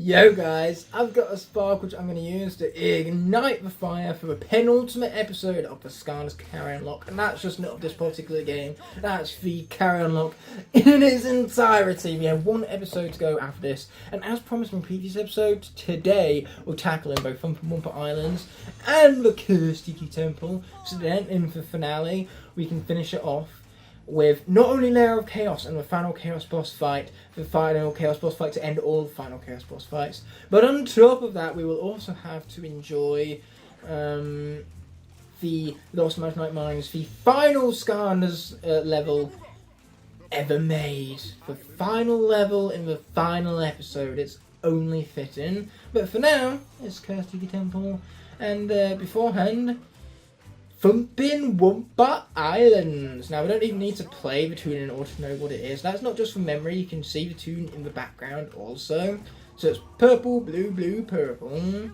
Yo guys, I've got a spark which I'm going to use to ignite the fire for the penultimate episode of the Skylanders carryon lock, and that's just not this particular game, that's the carryon lock in its entirety. We have one episode to go after this, and as promised in previous episodes, today we're tackling both Thumper Wumper Islands and the Cursed Igknight Temple, so then in the finale we can finish it off with not only Lair of Chaos and the final Chaos boss fight, the final Chaos boss fight to end all the final Chaos boss fights, but on top of that we will also have to enjoy the Lost Imaginite Mines, the final Skylanders level ever made. The final level in the final episode, it's only fitting. But for now, it's Cursed Igknight Temple, and beforehand, Thumpin' Wumper Islands. Now, we don't even need to play the tune in order to know what it is. That's not just from memory, you can see the tune in the background also. So it's purple, blue, blue, purple.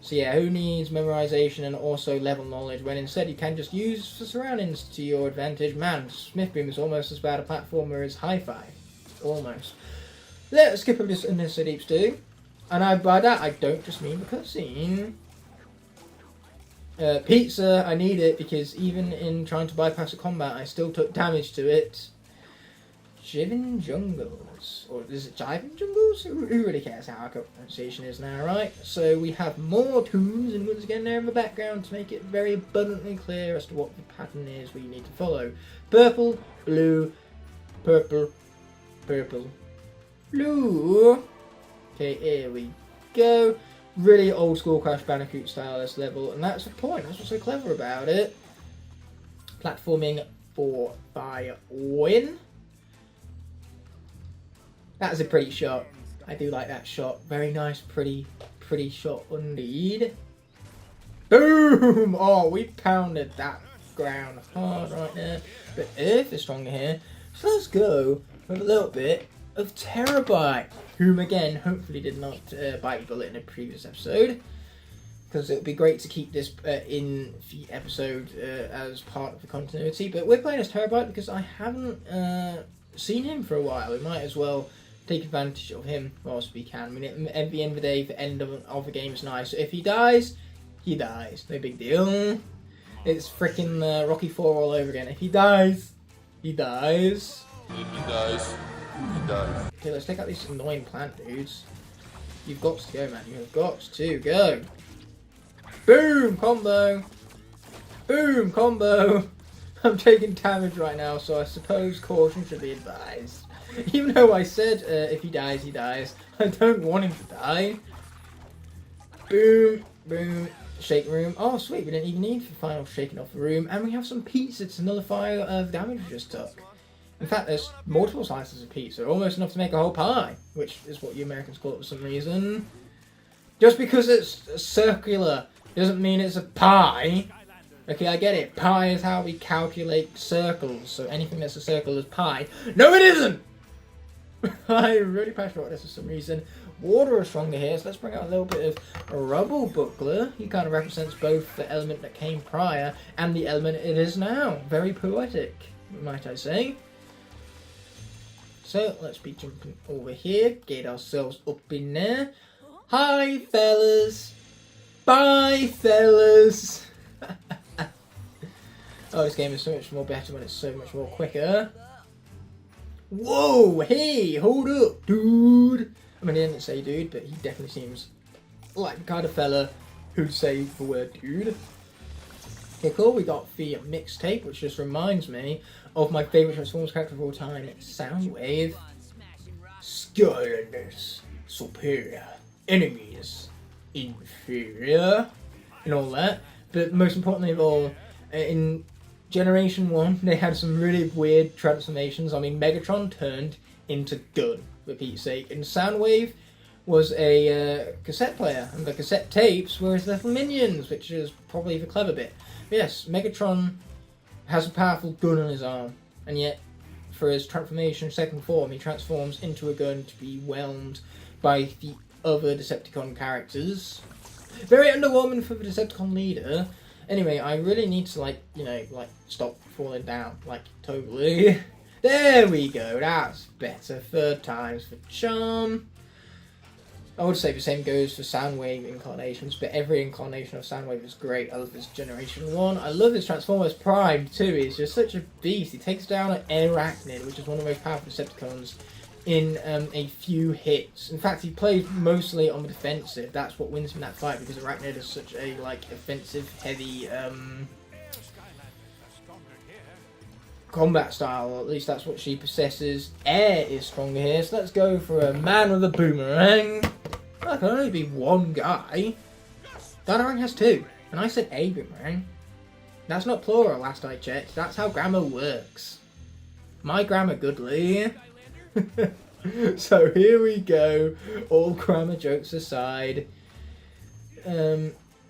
So yeah, who needs memorization and also level knowledge when instead you can just use the surroundings to your advantage? Man, Smith Boom is almost as bad a platformer as Hi-Fi. Almost. Let's skip over this unnecessary deep stew. And by that, I don't just mean the cutscene. Pizza, I need it because even in trying to bypass a combat, I still took damage to it. Jivin Jungles. Or is it Jivin Jungles? Who really cares how our pronunciation is now, right? So we have more tunes and once again there in the background to make it very abundantly clear as to what the pattern is we need to follow. Purple, blue, purple, purple, blue. Okay, here we go. Really old school Crash Bandicoot style this level, and that's the point, that's what's so clever about it. Platforming by win. That's a pretty shot. I do like that shot. Very nice, pretty shot indeed. Boom! Oh, we pounded that ground hard right there. But Earth is stronger here, so let's go with a little bit of Terabyte, whom again hopefully did not bite a bullet in a previous episode, because it would be great to keep this in the episode as part of the continuity. But we're playing as Terabyte because I haven't seen him for a while. We might as well take advantage of him whilst we can. I mean, at the end of the day, the end of the game is nice. So if he dies, he dies. No big deal. It's freaking Rocky 4 all over again. If he dies, he dies. If he dies, he dies. Okay, let's take out these annoying plant dudes. You've got to go, man. You've got to go. Boom! Combo! Boom! Combo! I'm taking damage right now, so I suppose caution should be advised. Even though I said if he dies, he dies. I don't want him to die. Boom! Boom! Shake room. Oh, sweet. We didn't even need the final shaking off the room. And we have some pizza to nullify the damage we just took. In fact, there's multiple slices of pizza, almost enough to make a whole pie, which is what you Americans call it for some reason. Just because it's circular doesn't mean it's a pie. Okay, I get it. Pi is how we calculate circles, so anything that's a circle is pi. No, it isn't! I'm really passionate about this for some reason. Water is stronger here, so let's bring out a little bit of rubble buckler. He kind of represents both the element that came prior and the element it is now. Very poetic, might I say. So, let's be jumping over here, get ourselves up in there. Hi, fellas. Bye, fellas. Oh, this game is so much more better when it's so much more quicker. Whoa, hey, hold up, dude. I mean, he didn't say dude, but he definitely seems like the kind of fella who'd say the word dude. Okay, cool, we got the mixtape, which just reminds me of my favourite Transformers character of all time, Soundwave. Skylanders, superior. Enemies, inferior. And all that. But most importantly of all, in Generation 1, they had some really weird transformations. I mean, Megatron turned into Gun, for Pete's sake. And Soundwave was a cassette player, and the cassette tapes were his little minions, which is probably the clever bit. But yes, Megatron has a powerful gun on his arm, and yet for his transformation second form, he transforms into a gun to be whelmed by the other Decepticon characters. Very underwhelming for the Decepticon leader. Anyway, I really need to, stop falling down, totally. There we go, that's better. Third time's the charm. I would say the same goes for Soundwave incarnations, but every incarnation of Soundwave is great. I love his Generation 1. I love his Transformers Prime too. He's just such a beast. He takes down an Arachnid, which is one of the most powerful Decepticons, in a few hits. In fact, he plays mostly on the defensive. That's what wins him that fight, because Arachnid is such a offensive heavy combat style, or at least that's what she possesses. Air is stronger here, so let's go for a man with a boomerang. That can only be one guy. Dynarang has two, and I said a boomerang. That's not plural, last I checked. That's how grammar works. My grammar goodly. So here we go. All grammar jokes aside.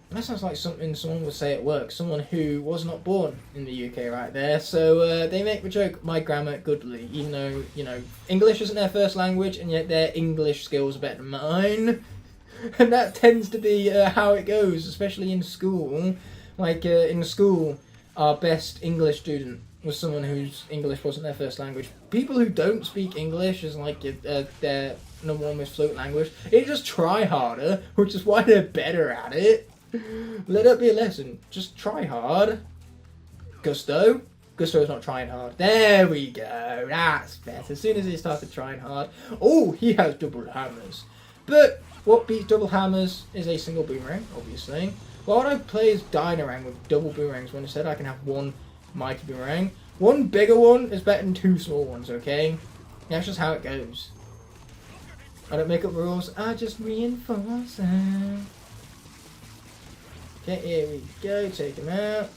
That sounds like something someone would say at work. Someone who was not born in the UK right there. So they make the joke, my grammar goodly. Even though, you know, English isn't their first language, and yet their English skills are better than mine. And that tends to be how it goes, especially in school. In school, our best English student was someone whose English wasn't their first language. People who don't speak English as their number one most fluent language, they just try harder, which is why they're better at it. Let that be a lesson. Just try hard. Gusto. Gusto's not trying hard. There we go. That's better. As soon as he started trying hard. Oh, he has double hammers. But what beats double hammers is a single boomerang, obviously. Why would I play as Dynarang with double boomerangs when instead I can have one mighty boomerang? One bigger one is better than two small ones, okay? That's just how it goes. I don't make up rules, I just reinforce them. Okay, here we go, take him out.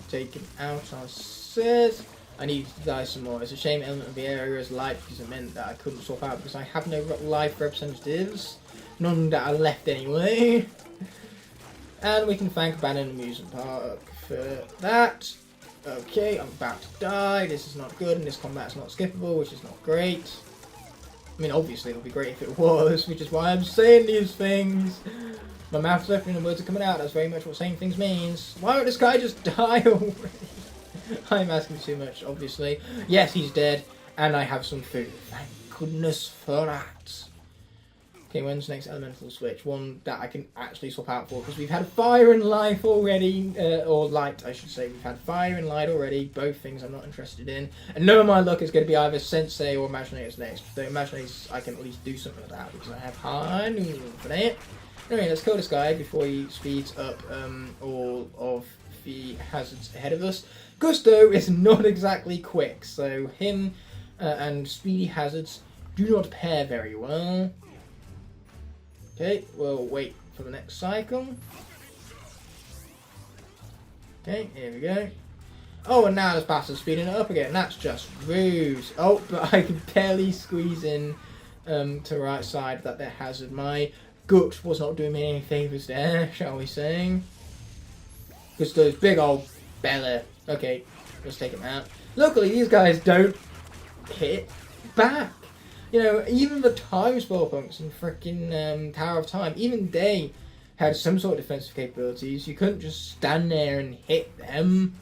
Take him out, I says. I need to die some more. It's a shame element of the area is light, because it meant that I couldn't swap out, because I have no life representatives. None that are left anyway. And we can thank Abandoned Amusement Park for that. Okay, I'm about to die. This is not good, and this combat's not skippable, which is not great. I mean, obviously it would be great if it was, which is why I'm saying these things. My mouth's open and the words are coming out. That's very much what saying things means. Why won't this guy just die already? I'm asking too much, obviously. Yes, he's dead, and I have some food. Thank goodness for that. Okay, when's the next elemental switch? One that I can actually swap out for, because we've had fire and life already, or light, I should say. We've had fire and light already, both things I'm not interested in. And none of my luck is going to be either Sensei or Imaginators next. The Imaginators, I can at least do something with that, because I have high noon for that. Anyway, let's kill this guy before he speeds up all of the hazards ahead of us. Gusto is not exactly quick, so him and speedy hazards do not pair very well. Okay, we'll wait for the next cycle. Okay, here we go. Oh, and now this bastard's speeding it up again. That's just rude. Oh, but I can barely squeeze in to the right side of that hazard. My gut was not doing me any favours there, shall we say. Because those big old belly. Okay, let's take him out. Luckily, these guys don't hit back. You know, even the time spell punks in frickin' Tower of Time, even they had some sort of defensive capabilities. You couldn't just stand there and hit them.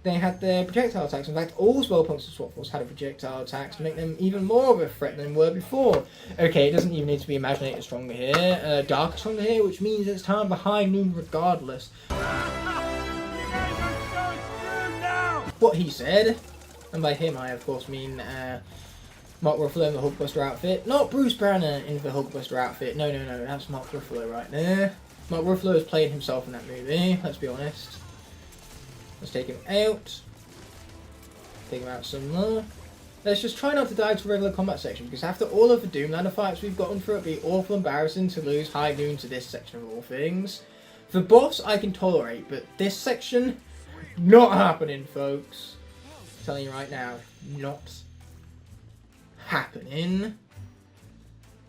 They had their projectile attacks. In fact, all spell punks in Swap Force had a projectile attack to make them even more of a threat than they were before. Okay, it doesn't even need to be Imaginator stronger here. Dark stronger here, which means it's time for high noon regardless. What he said, and by him I of course mean Mark Ruffalo in the Hulkbuster outfit. Not Bruce Banner in the Hulkbuster outfit. No, that's Mark Ruffalo right there. Mark Ruffalo has played himself in that movie, let's be honest. Let's take him out. Take him out some more. Let's just try not to die to regular combat section, because after all of the Doomlander fights we've gotten through, it'd be awful embarrassing to lose high noon to this section of all things. The boss I can tolerate, but this section, not happening, folks. I'm telling you right now, not happening.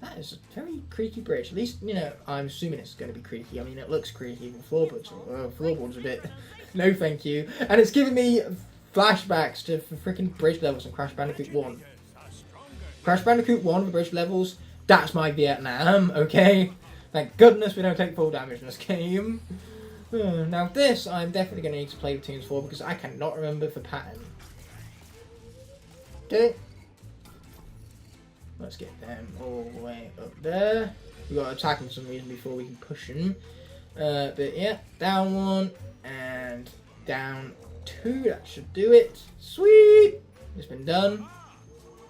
That is a very creaky bridge. At least, you know, I'm assuming it's going to be creaky. I mean, it looks creaky. The floorboard's a bit... No, thank you. And it's giving me flashbacks to freaking bridge levels in Crash Bandicoot 1. Crash Bandicoot 1, the bridge levels, that's my Vietnam, okay? Thank goodness we don't take full damage in this game. Now this, I'm definitely going to need to play with Teams for, because I cannot remember the pattern. Okay. Let's get them all the way up there. We've got to attack him for some reason before we can push him. But yeah, down 1 and down 2. That should do it. Sweet! It's been done.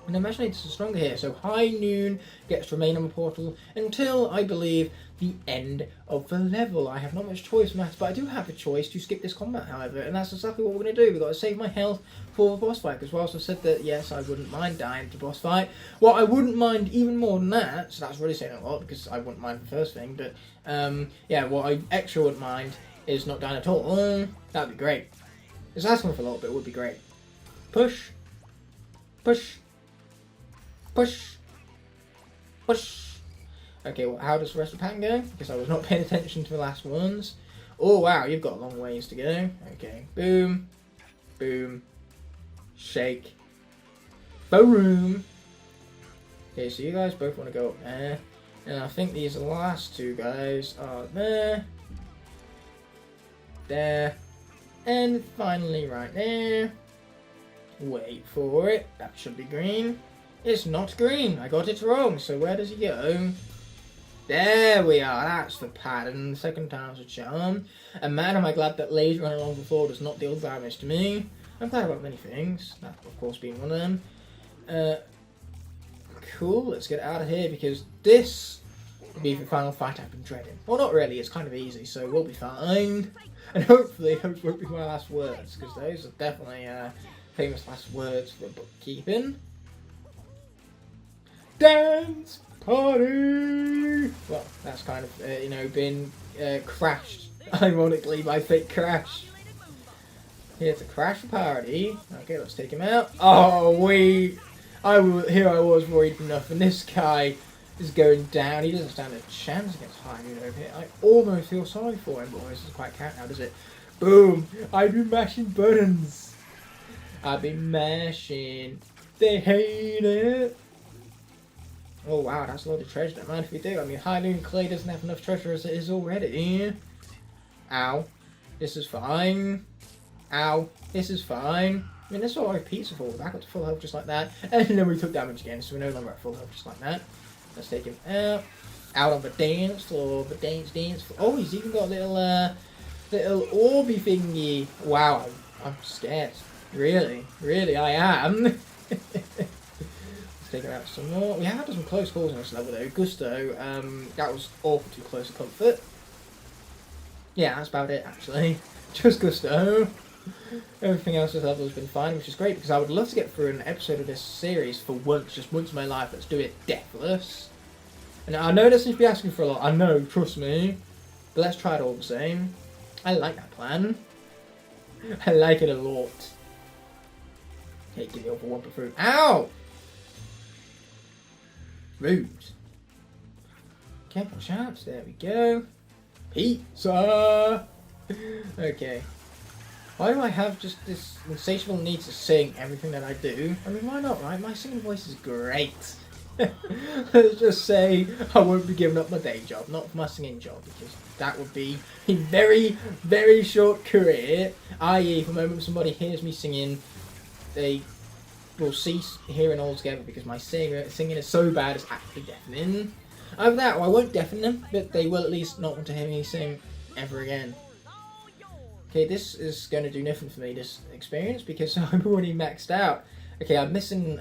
And imagine it's stronger here. So High Noon gets to remain on the portal until, I believe, the end of the level. I have not much choice in that, but I do have a choice to skip this combat, however, and that's exactly what we're going to do. We've got to save my health for the boss fight, because whilst I said that, yes, I wouldn't mind dying to boss fight, what I wouldn't mind even more than that, so that's really saying a lot, because I wouldn't mind the first thing, but, yeah, what I extra wouldn't mind is not dying at all. That'd be great. It's asking for a lot, but it would be great. Push. Push. Push. Push. Okay, well, how does the rest of the pattern go? Because I was not paying attention to the last ones. Oh, wow, you've got a long ways to go. Okay, boom. Boom. Shake. Boom. Okay, so you guys both want to go up there. And I think these last 2 guys are there. There. And finally right there. Wait for it. That should be green. It's not green. I got it wrong. So where does he go? There we are. That's the pattern. The second time's a charm. And man, am I glad that laser running along the floor does not deal damage to me. I'm glad about many things. That, of course, being one of them. Cool. Let's get out of here because this will be the final fight I've been dreading. Well, not really. It's kind of easy, so we'll be fine. And hopefully, those won't be my last words because those are definitely famous last words for bookkeeping. Dance party! Well, that's kind of, you know, been crashed, ironically, by fake Crash. Here's a Crash party. Okay, let's take him out. Oh, here I was worried for nothing. This guy is going down. He doesn't stand a chance against High Noon over here. I almost feel sorry for him, but this doesn't quite count now, does it? Boom! I've been mashing buttons. I've been mashing. They hate it. Oh wow, that's a lot of treasure. Don't mind if we do. I mean, High Noon Clay doesn't have enough treasure as it is already. Ow. This is fine. Ow. This is fine. I mean, that's what our pizza for. Back up to full health just like that. And then we took damage again, so we're no longer at full health just like that. Let's take him out. Out on the dance floor. The dance floor. Oh, he's even got a little orby thingy. Wow, I'm scared. Really, I am. Take him out some more. We have had some close calls on this level though. Gusto, that was awful too close to comfort. Yeah, that's about it actually. Just Gusto. Everything else this level has been fine, which is great because I would love to get through an episode of this series for once, just once in my life. Let's do it deathless. And I know this seems to be asking for a lot. I know, trust me. But let's try it all the same. I like that plan. I like it a lot. Okay, give me over one per fruit. Ow! Rude. Okay, watch out. There we go. Pizza! Okay. Why do I have just this insatiable need to sing everything that I do? I mean, why not, right? My singing voice is great. Let's just say I won't be giving up my day job, not my singing job, because that would be a very, very short career. I.e., the moment somebody hears me singing, they will cease hearing altogether because my singing is so bad it's actually deafening. Either that or I won't deafen them, but they will at least not want to hear me sing ever again. Okay, this is going to do nothing for me, this experience, because I'm already maxed out. Okay, I'm missing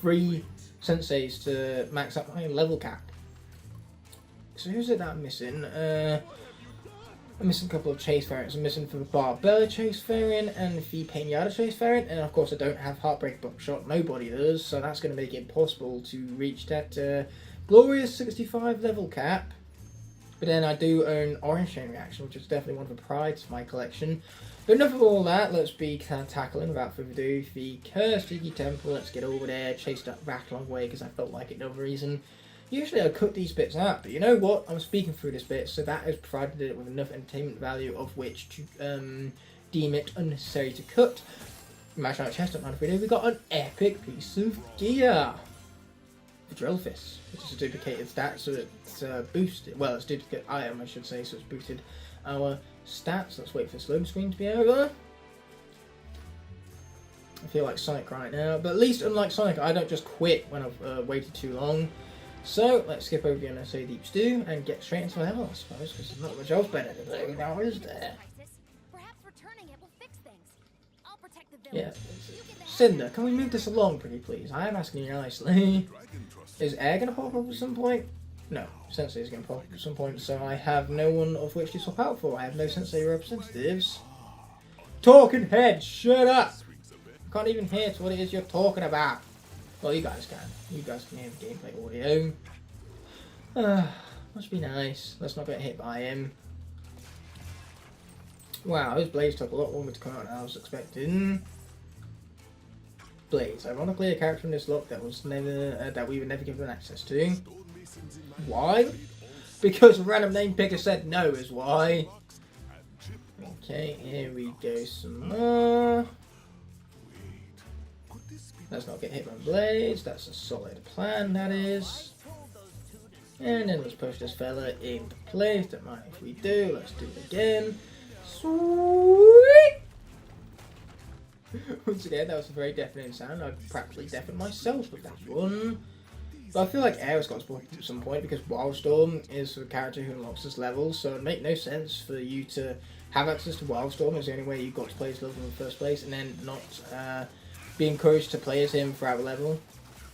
3 senseis to max up my level cap. So who's it that I'm missing? I'm missing a couple of chase variants. I'm missing for the Barbella chase variant and the Pinata chase variant, and of course I don't have Heartbreak Buckshot. Nobody does, so that's going to make it impossible to reach that glorious 65 level cap. But then I do own Orange Chain Reaction, which is definitely one of the prides of my collection. But enough of all that, let's be tackling without further ado the Cursed Iggy Temple. Let's get over there, chase that back a long way because I felt like it, no other reason. Usually I cut these bits out, but you know what? I'm speaking through this bit, so that has provided it with enough entertainment value of which to deem it unnecessary to cut. Mash out chest up man video, we got an epic piece of gear. The Drill Fist, which is a duplicated stat, so it's boosted. Well, it's duplicate item, I should say, so it's boosted our stats. Let's wait for the loading screen to be over. I feel like Sonic right now, but at least unlike Sonic, I don't just quit when I've waited too long. So let's skip over the NSA Deep Stew and get straight into the level, I suppose, because there's not much else better to do now, is there? Yeah. Cinder, can we move this along pretty please? I am asking you nicely. Is air going to pop up at some point? No, Sensei is going to pop up at some point, so I have no one of which to swap out for. I have no Sensei representatives. Talking head, shut up! I can't even hear what it is you're talking about. Well, you guys can. You guys can hear the gameplay audio. Must be nice. Let's not get hit by him. Wow, those blades took a lot longer to come out than I was expecting. Blades. Ironically, a character in this lock that was never that we were never given access to. Why? Because a random name picker said no is why. Okay, here we go some more. Let's not get hit by blades. That's a solid plan, that is. And then let's push this fella into place. Don't mind if we do. Let's do it again. Sweet! Once again, that was a very deafening sound. I practically deafened myself with that one. But I feel like air has got to at some point because Wildstorm is the character who unlocks this level, so it make no sense for you to have access to Wildstorm. It's the only way you got to play this level in the first place, and then not be encouraged to play as him throughout the level.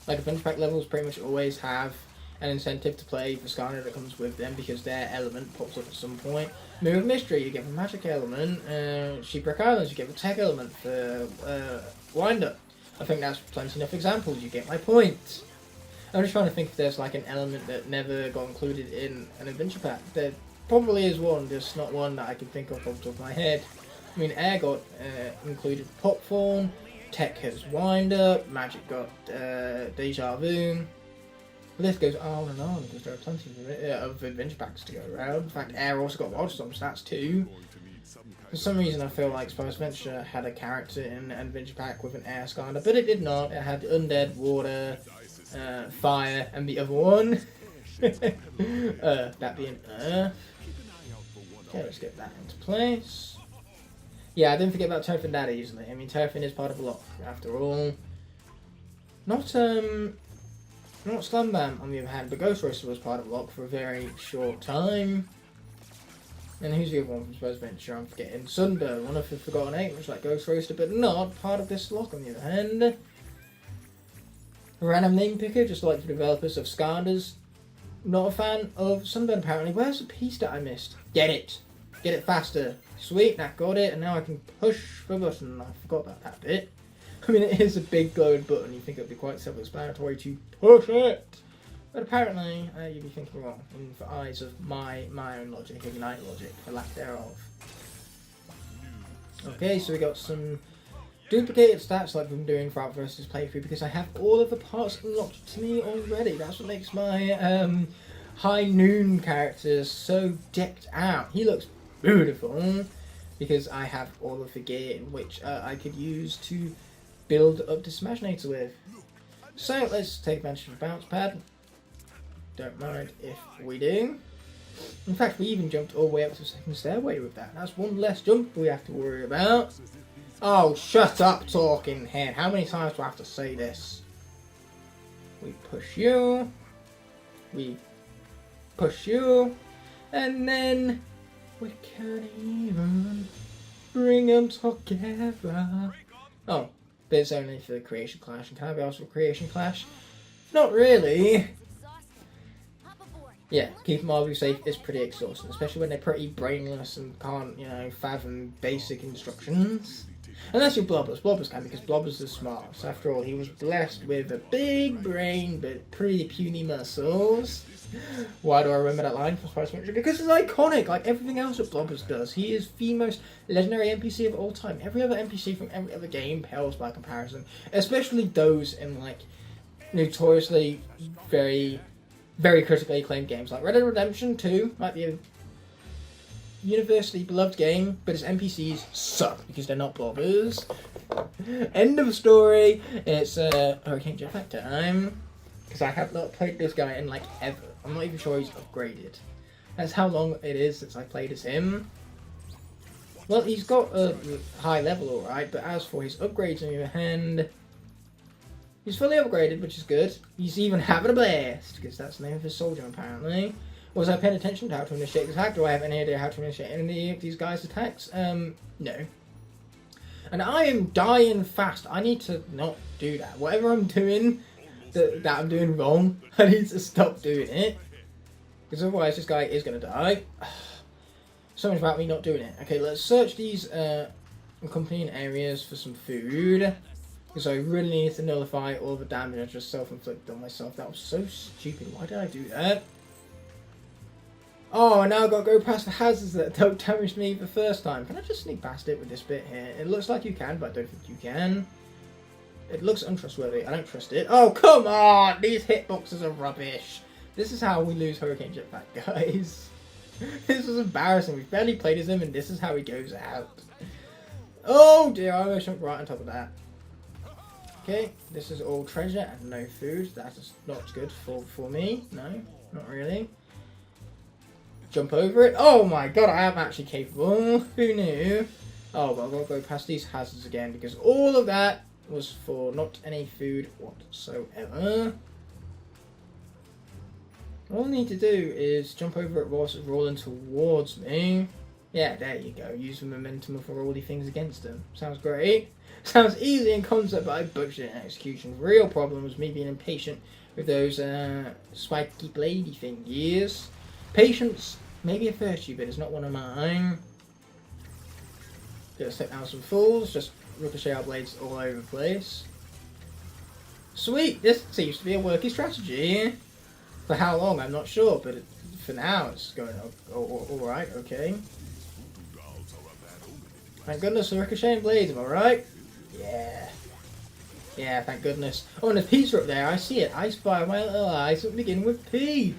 Like Adventure Pack levels pretty much always have an incentive to play the Skylander that comes with them because their element pops up at some point. Mirror of Mystery, you get the magic element. Sheepwreck Islands, you get the tech element for Wind-Up. I think that's plenty enough examples, you get my point. I'm just trying to think if there's like an element that never got included in an Adventure Pack. There probably is one, just not one that I can think of off the top of my head. I mean, Air got included Pop Form, Tech has Wind-Up, Magic got Deja Vu. The list goes on and on because there are plenty of Adventure Packs to go around. In fact, Air also got Wildstorm stats too. For some reason, I feel like Spice Adventure had a character in an Adventure Pack with an Air Skylander, but it did not. It had Undead, Water, Fire, and the other one. That being Earth. Okay, let's get that into place. Yeah, I didn't forget about Turfin that easily. I mean, Turfin is part of a lock, after all. Not Slam Bam, on the other hand, but Ghost Racer was part of Locke for a very short time. And who's the other one from Spice Adventure? I'm forgetting. Sunburn, one of the Forgotten Eight, which is like Ghost Racer, but not part of this Locke, on the other hand. A random name picker, just like the developers of Skylanders. Not a fan of Sunburn, apparently. Where's the piece that I missed? Get it! Get it faster. Sweet, now got it, and now I can push the button. I forgot about that bit. I mean, it is a big glowing button. You think it would be quite self-explanatory to push it. But apparently, you'd be thinking wrong in the eyes of my own logic, Igknight logic, for lack thereof. Okay, so we got some duplicated stats like we've been doing throughout Versus playthrough because I have all of the parts unlocked to me already. That's what makes my High Noon character so decked out. He looks beautiful because I have all of the gear in which I could use to build up this Smashinator with. So let's take advantage of the bounce pad. Don't mind if we do. In fact, we even jumped all the way up to the second stairway with that. That's one less jump we have to worry about. Oh, shut up, talking head. How many times do I have to say this? We push you. We push you. And then we can't even bring them together. Oh, but it's only for the Creation Clash. And can I be asked for Creation Clash? Not really. Yeah, keep Marvel safe is pretty exhausting, especially when they're pretty brainless and can't, you know, fathom basic instructions. Unless you're Blobbers. Blobbers can, because Blobbers is smart. So after all, he was blessed with a big brain, but pretty puny muscles. Why do I remember that line from Spice Adventure? Because it's iconic, like everything else that Blobbers does. He is the most legendary NPC of all time. Every other NPC from every other game pales by comparison. Especially those in, like, notoriously very critically acclaimed games. Like Red Dead Redemption 2 might be a universally beloved game, but its NPCs suck because they're not Blobbers. End of story. It's Hurricane Jetpack time. Because I have not played this guy in like ever. I'm not even sure he's upgraded. That's how long it is since I played as him. Well, he's got a high level, alright, but as for his upgrades on the other hand, he's fully upgraded, which is good. He's even having a blast, because that's the name of his soldier, apparently. Was I paying attention to how to initiate the attack? Do I have any idea how to initiate any of these guys' attacks? No. And I am dying fast. I need to not do that. Whatever I'm doing that I'm doing wrong, I need to stop doing it. Because otherwise this guy is going to die. So much about me not doing it. Okay, let's search these accompanying areas for some food. Because I really need to nullify all the damage I just self-inflicted on myself. That was so stupid. Why did I do that? Oh, now I've got to go past the hazards that don't damage me the first time. Can I just sneak past it with this bit here? It looks like you can, but I don't think you can. It looks untrustworthy. I don't trust it. Oh, come on! These hitboxes are rubbish. This is how we lose Hurricane Jetpack, guys. This is embarrassing. We've barely played as him, and this is how he goes out. Oh dear, I almost jumped right on top of that. Okay, this is all treasure and no food. That is not good for me. No, not really. Jump over it. Oh my god, I am actually capable. Who knew? Oh, well, I've got to go past these hazards again because all of that was for not any food whatsoever. All I need to do is jump over it whilst it's rolling towards me. Yeah, there you go. Use the momentum of rolly things against them. Sounds great. Sounds easy in concept, but I butchered it in execution. Real problem was me being impatient with those spiky bladey thingies. Patience, maybe a virtue, but it's not one of mine. Gonna step down some fools, just ricochet our blades all over the place. Sweet, this seems to be a working strategy. For how long, I'm not sure, but for now it's going alright, okay. Thank goodness for ricocheting blades, am I right? Yeah. Yeah, thank goodness. Oh, and there's pizza up there, I see it. I spy my little eyes that begin with P.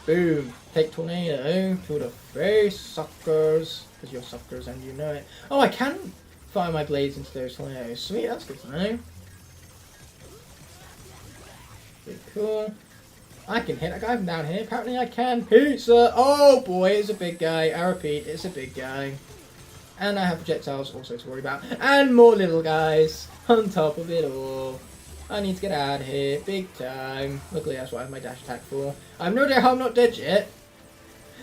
Boom. Take tornado to the face, suckers. Because you're suckers and you know it. Oh, I can fire my blades into those tornadoes. Sweet, that's good to know. Pretty cool. I can hit a guy from down here. Apparently I can. Pizza! Oh boy, it's a big guy. I repeat, it's a big guy. And I have projectiles also to worry about. And more little guys on top of it all. I need to get out of here, big time. Luckily that's what I have my dash attack for. I'm no doubt I'm not dead yet.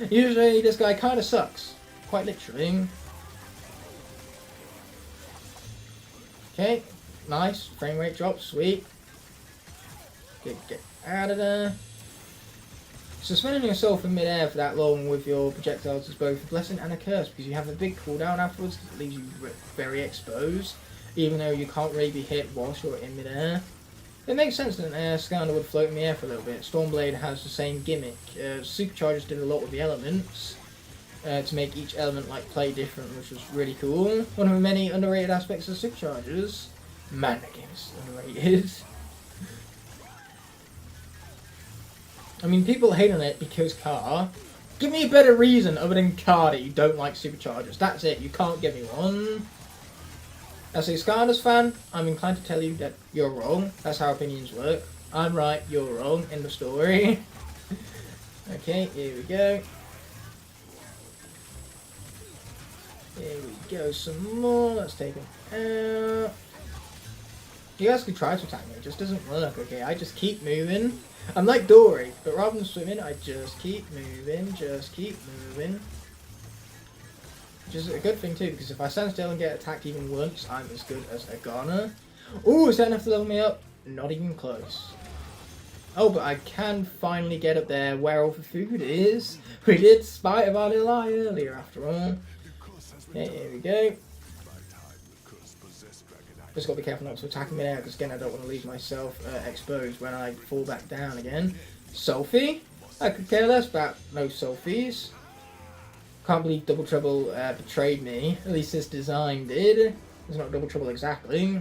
Usually this guy kind of sucks. Quite literally. Okay, nice. Frame rate drop, sweet. Get out of there. Suspending yourself in midair for that long with your projectiles is both a blessing and a curse because you have a big cooldown afterwards that leaves you very exposed, even though you can't really be hit whilst you're in midair. It makes sense that Skylander would float in the air for a little bit. Stormblade has the same gimmick. Superchargers did a lot with the elements to make each element play different, which was really cool. One of the many underrated aspects of Superchargers. Man, that game is underrated. I mean, people hate on it because car. Give me a better reason other than car that you don't like Superchargers. That's it. You can't give me one. As a Skylanders fan, I'm inclined to tell you that you're wrong. That's how opinions work. I'm right, you're wrong. End of story. Okay, here we go. Here we go, some more. Let's take them out. You guys could try to attack me. It just doesn't work, okay? I just keep moving. I'm like Dory, but rather than swimming, I just keep moving, just keep moving. Which is a good thing too, because if I stand still and get attacked even once, I'm as good as a goner. Ooh, is that enough to level me up? Not even close. Oh, but I can finally get up there where all the food is. We did spite of our little eye earlier, after all. Okay, here we go. Just got to be careful not to attack me there, because again, I don't want to leave myself exposed when I fall back down again. Selfie? I could care less about no selfies. Can't believe Double Trouble betrayed me. At least this design did. It's not Double Trouble exactly.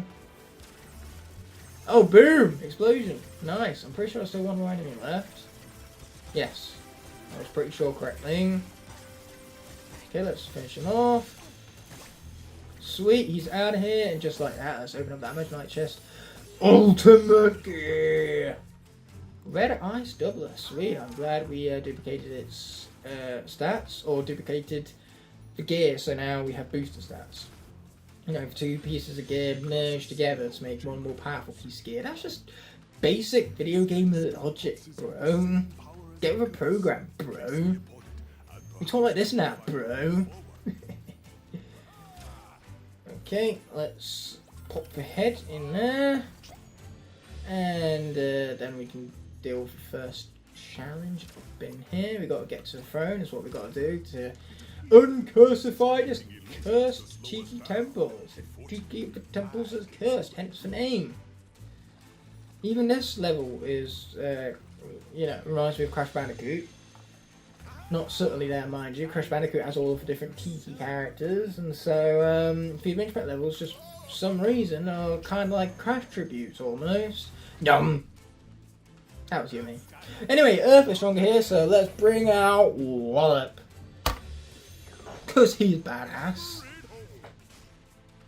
Oh, boom! Explosion. Nice. I'm pretty sure I still have one more enemy left. Yes. I was pretty sure correctly. Okay, let's finish him off. Sweet, he's out of here. And just like that, let's open up that Igknight chest. Ultimate gear! Red Ice Doubler. Sweet, I'm glad we duplicated its stats, or duplicated for gear, so now we have booster stats. You know, 2 pieces of gear merged together to make one more powerful piece of gear. That's just basic video game logic, bro. Get with a program, bro. You talk like this now, bro. Okay, let's pop the head in there. And then we can deal with the first challenge up in here. We got to get to the throne, is what we got to do to uncursify this cursed Tiki temple. Tiki temples is cursed, hence the name. Even this level is, you know, reminds me of Crash Bandicoot. Not subtly there, mind you. Crash Bandicoot has all of the different Tiki characters, and so the Adventure Pack levels, just for some reason, are kind of like Crash tributes almost. Yum! That was yummy. Anyway, Earth is stronger here, so let's bring out Wallop. Because he's badass.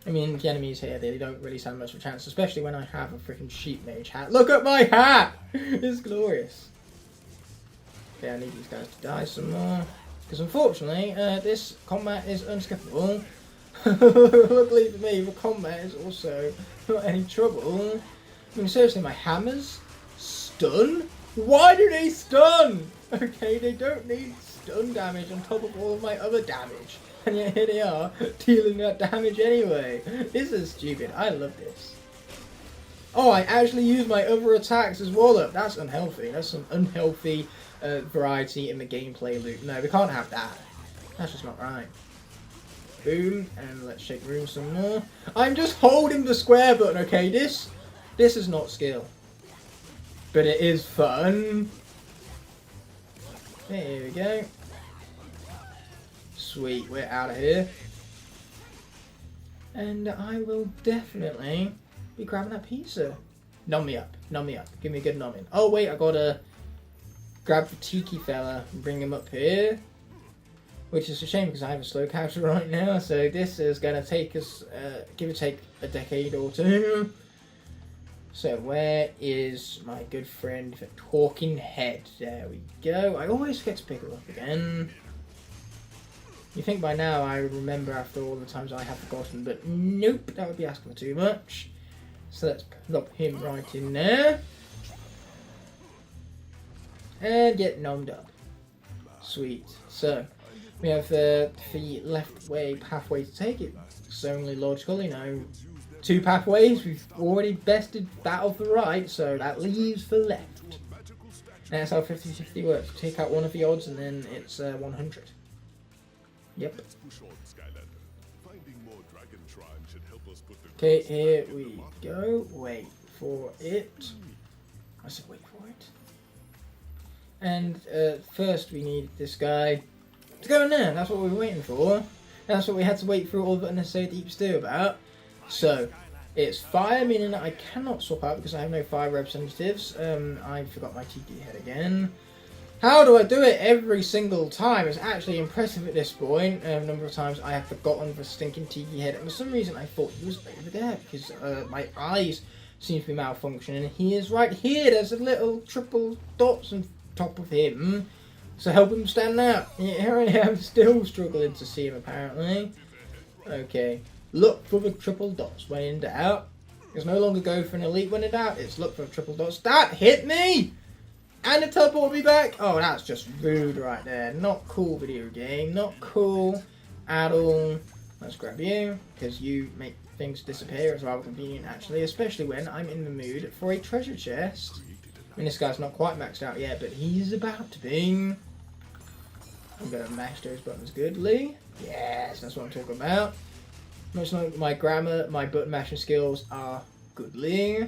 I mean, the enemies here, they don't really stand much of a chance, especially when I have a freaking sheep mage hat. Look at my hat! It's glorious. Okay, I need these guys to die some more. Because unfortunately, this combat is unskippable. Luckily for me, the combat is also not any trouble. I mean, seriously, my hammers stun? Why do they stun? Okay, they don't need stun damage on top of all of my other damage. And yet here they are, dealing that damage anyway. This is stupid. I love this. Oh, I actually use my other attacks as Wallop. That's unhealthy. That's some unhealthy variety in the gameplay loop. No, we can't have that. That's just not right. Boom, and let's shake room some more. I'm just holding the square button, okay? This is not skill. But it is fun. There we go. Sweet, we're out of here. And I will definitely be grabbing that pizza. Nom me up, nom me up. Give me a good nomming. Oh wait, I gotta grab the Tiki fella and bring him up here. Which is a shame because I have a slow counter right now. So this is gonna take us, give or take, a decade or two. So where is my good friend, the talking head? There we go. I always forget to pick it up again. You think by now I would remember after all the times I have forgotten, but nope, that would be asking for too much. So let's plop him right in there. And get nommed up. Sweet. So, we have the left way pathway to take it. It's only logical, you know. 2 pathways, we've already bested that of the right, so that leaves the left. And that's how 50-50 works. Take out one of the odds and then it's 100. Yep. Okay, here we go. Wait for it. I said wait for it. And first we need this guy to go in there. That's what we were waiting for. That's what we had to wait through all the unnecessary deep stew about. So, it's fire, meaning that I cannot swap out because I have no fire representatives. I forgot my Tiki head again. How do I do it every single time? It's actually impressive at this point. A number of times I have forgotten the stinking Tiki head. And for some reason I thought he was over there because my eyes seem to be malfunctioning. He is right here. There's a little triple dots on top of him. So help him stand out. Yeah, here I am still struggling to see him apparently. Okay. Look for the triple dots when in doubt. It's no longer go for an elite when in doubt. It's look for the triple dots. That hit me! And the teleport will be back. Oh, that's just rude right there. Not cool, video game. Not cool at all. Let's grab you, because you make things disappear. It's rather convenient, actually, especially when I'm in the mood for a treasure chest. I mean, this guy's not quite maxed out yet, but he's about to be. I'm going to mash those buttons goodly. Yes, that's what I'm talking about. Much like my grammar, my button mashing skills are goodly.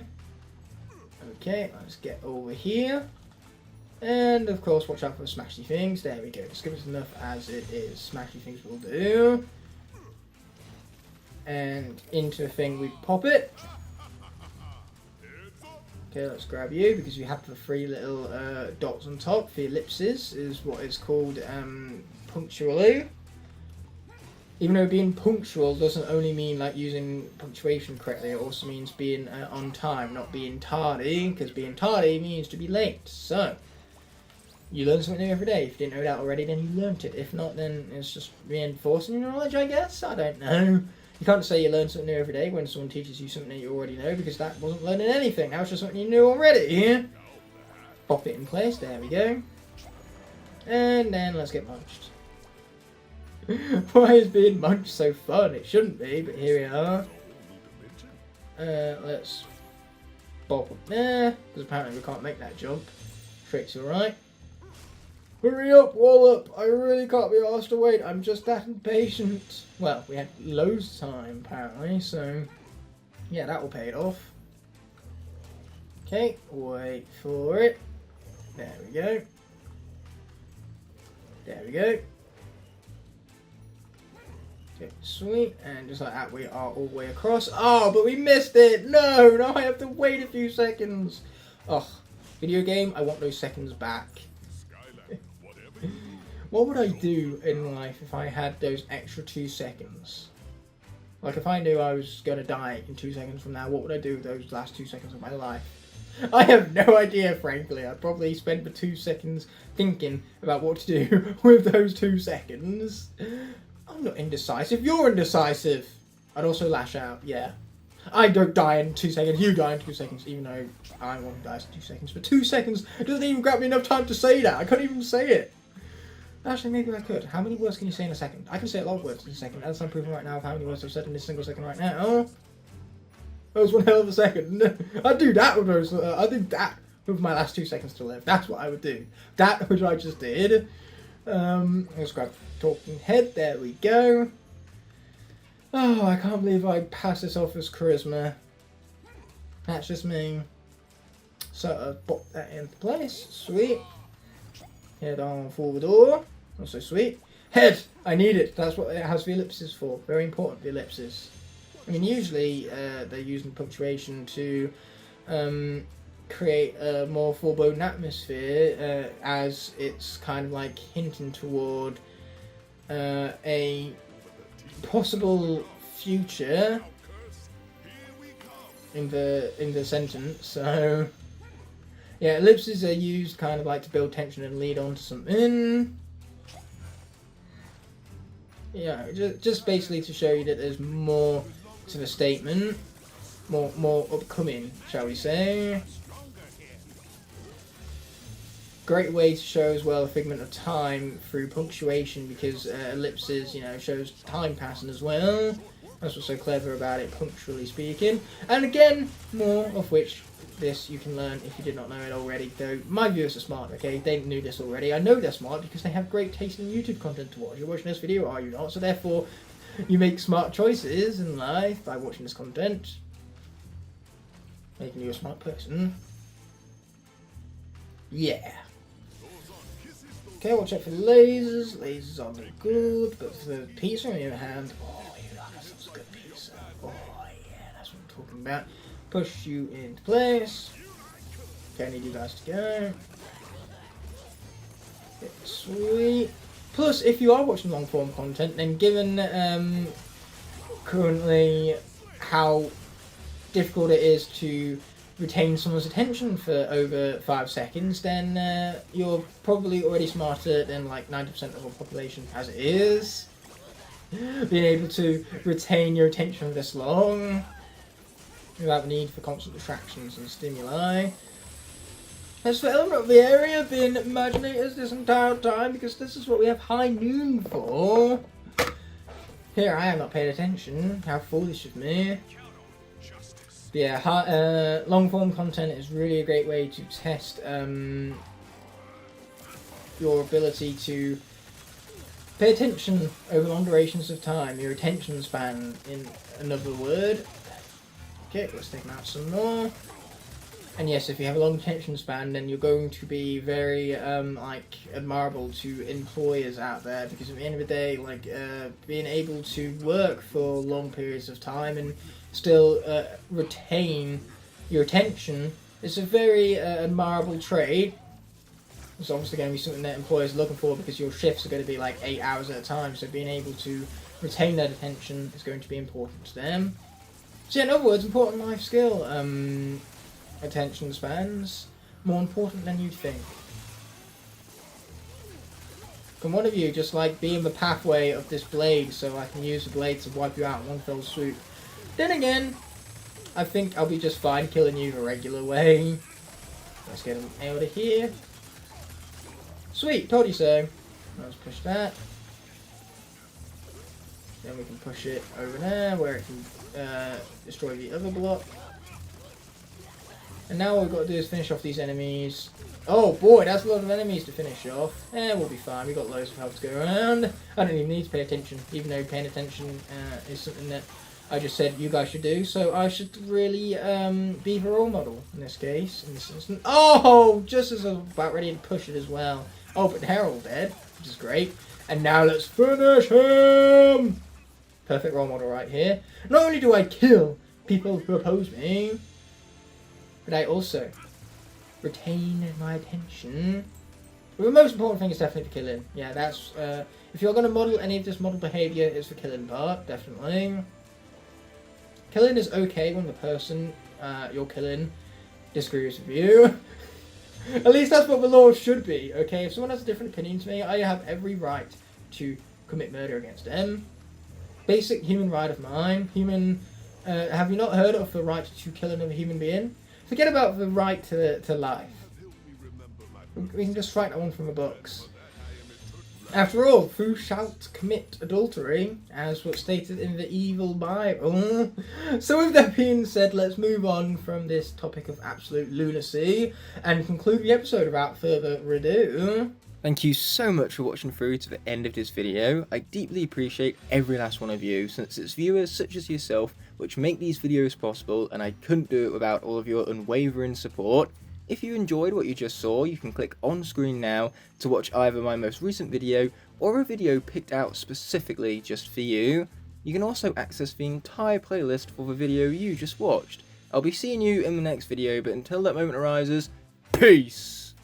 Okay, let's get over here. And of course, watch out for the smashy things. There we go. Just give us enough as it is. Smashy things will do. And into the thing we pop it. Okay, let's grab you because you have the 3 little dots on top. The ellipses is what is called punctually. Even though being punctual doesn't only mean like using punctuation correctly, it also means being on time, not being tardy, because being tardy means to be late. So, You learn something new every day. If you didn't know that already, then you learnt it. If not, then it's just reinforcing your knowledge, I guess. I don't know. You can't say you learn something new every day when someone teaches you something that you already know, because that wasn't learning anything. That was just something you knew already. Pop it in place. There we go. And then let's get munched. Why is being munched so fun? It shouldn't be, but here we are. Let's bop up there, because apparently we can't make that jump. Trick's alright. Hurry up, Wallop! I really can't be asked to wait. I'm just that impatient. Well, we had loads of time, apparently, so... yeah, that will pay it off. Okay, wait for it. There we go. There we go. Okay, sweet. And just like that, we are all the way across. Oh, but we missed it! No! Now I have to wait a few seconds. Ugh. Video game, I want those seconds back. What would I do in life if I had those extra 2 seconds? Like, if I knew I was going to die in 2 seconds from now, what would I do with those last 2 seconds of my life? I have no idea, frankly. I'd probably spend the 2 seconds thinking about what to do with those 2 seconds. I'm not indecisive. You're indecisive. I'd also lash out, yeah. I don't die in 2 seconds. You die in 2 seconds, even though I want to die in 2 seconds. But 2 seconds doesn't even grab me enough time to say that. I couldn't even say it. Actually, maybe I could. How many words can you say in a second? I can say a lot of words in a second. As I'm proving right now of how many words I've said in this single second right now. That was one hell of a second. I'd do that with those. I'd do that with my last 2 seconds to live. That's what I would do. That which I just did. Let's grab talking head. There we go. Oh, I can't believe I passed this off as charisma. That's just me. So, pop that into place. Sweet. Head on forward door. Also sweet. Head! I need it. That's what it has the ellipses for. Very important, the ellipses. I mean, usually they're using punctuation to create a more foreboding atmosphere, as it's kind of like hinting toward a possible future in the sentence. So yeah, ellipses are used kind of like to build tension and lead on to something. Yeah, just basically to show you that there's more to the statement, more upcoming, shall we say. Great way to show as well a figment of time through punctuation, because ellipses, you know, shows time passing as well. That's what's so clever about it, punctually speaking. And again, more of which this you can learn if you did not know it already. Though my viewers are smart, okay? They knew this already. I know they're smart because they have great taste in YouTube content to watch. You're watching this video, are you not? So therefore, you make smart choices in life by watching this content, making you a smart person. Yeah. Okay, watch out for lasers. Lasers are no good, but for the pizza on your hand, oh, you love some good pizza. Oh yeah, that's what I'm talking about. Push you into place. Okay, I need you guys to go. Okay, sweet. Plus, if you are watching long form content, then given currently how difficult it is to retain someone's attention for over 5 seconds, then you're probably already smarter than like 90% of the population as it is. Being able to retain your attention this long without the need for constant distractions and stimuli. As for element of the area, being imaginators this entire time, because this is what we have high noon for. Here I am not paying attention. How foolish of me. But yeah, long form content is really a great way to test your ability to pay attention over long durations of time, your attention span, in another word. Okay, let's take them out some more. And yes, if you have a long attention span, then you're going to be very like admirable to employers out there, because at the end of the day, like being able to work for long periods of time and still retain your attention is a very admirable trait. It's obviously going to be something that employers are looking for, because your shifts are going to be like 8 hours at a time, so being able to retain that attention is going to be important to them. So yeah, in other words, important life skill. Attention spans, more important than you'd think. Can one of you just like be in the pathway of this blade so I can use the blade to wipe you out in one fell swoop? Then again, I think I'll be just fine killing you the regular way. Let's get him out of here. Sweet, told you so. Let's push that. Then we can push it over there where it can destroy the other block. And now all we've got to do is finish off these enemies. Oh boy, that's a lot of enemies to finish off. We'll be fine. We've got loads of health to go around. I don't even need to pay attention, even though paying attention is something that I just said you guys should do. So I should really be the role model in this case, in this instance. Oh, just as I was about ready to push it as well. Oh, but they're all dead, which is great. And now let's finish him! Perfect role model right here. Not only do I kill people who oppose me, but I also retain my attention. But the most important thing is definitely the killing. Yeah, that's if you're going to model any of this model behaviour, it's the killing part, definitely. Killing is okay when the person you're killing disagrees with you. At least that's what the law should be, okay? If someone has a different opinion to me, I have every right to commit murder against them. Basic human right of mine. Have you not heard of the right to kill another human being? Forget about the right to life. We can just write that one from the books. After all, who shalt commit adultery, as was stated in the evil Bible. So with that being said, let's move on from this topic of absolute lunacy and conclude the episode without further ado. Thank you so much for watching through to the end of this video. I deeply appreciate every last one of you, since it's viewers such as yourself which make these videos possible, and I couldn't do it without all of your unwavering support. If you enjoyed what you just saw, you can click on screen now to watch either my most recent video or a video picked out specifically just for you. You can also access the entire playlist for the video you just watched. I'll be seeing you in the next video, but until that moment arises, peace!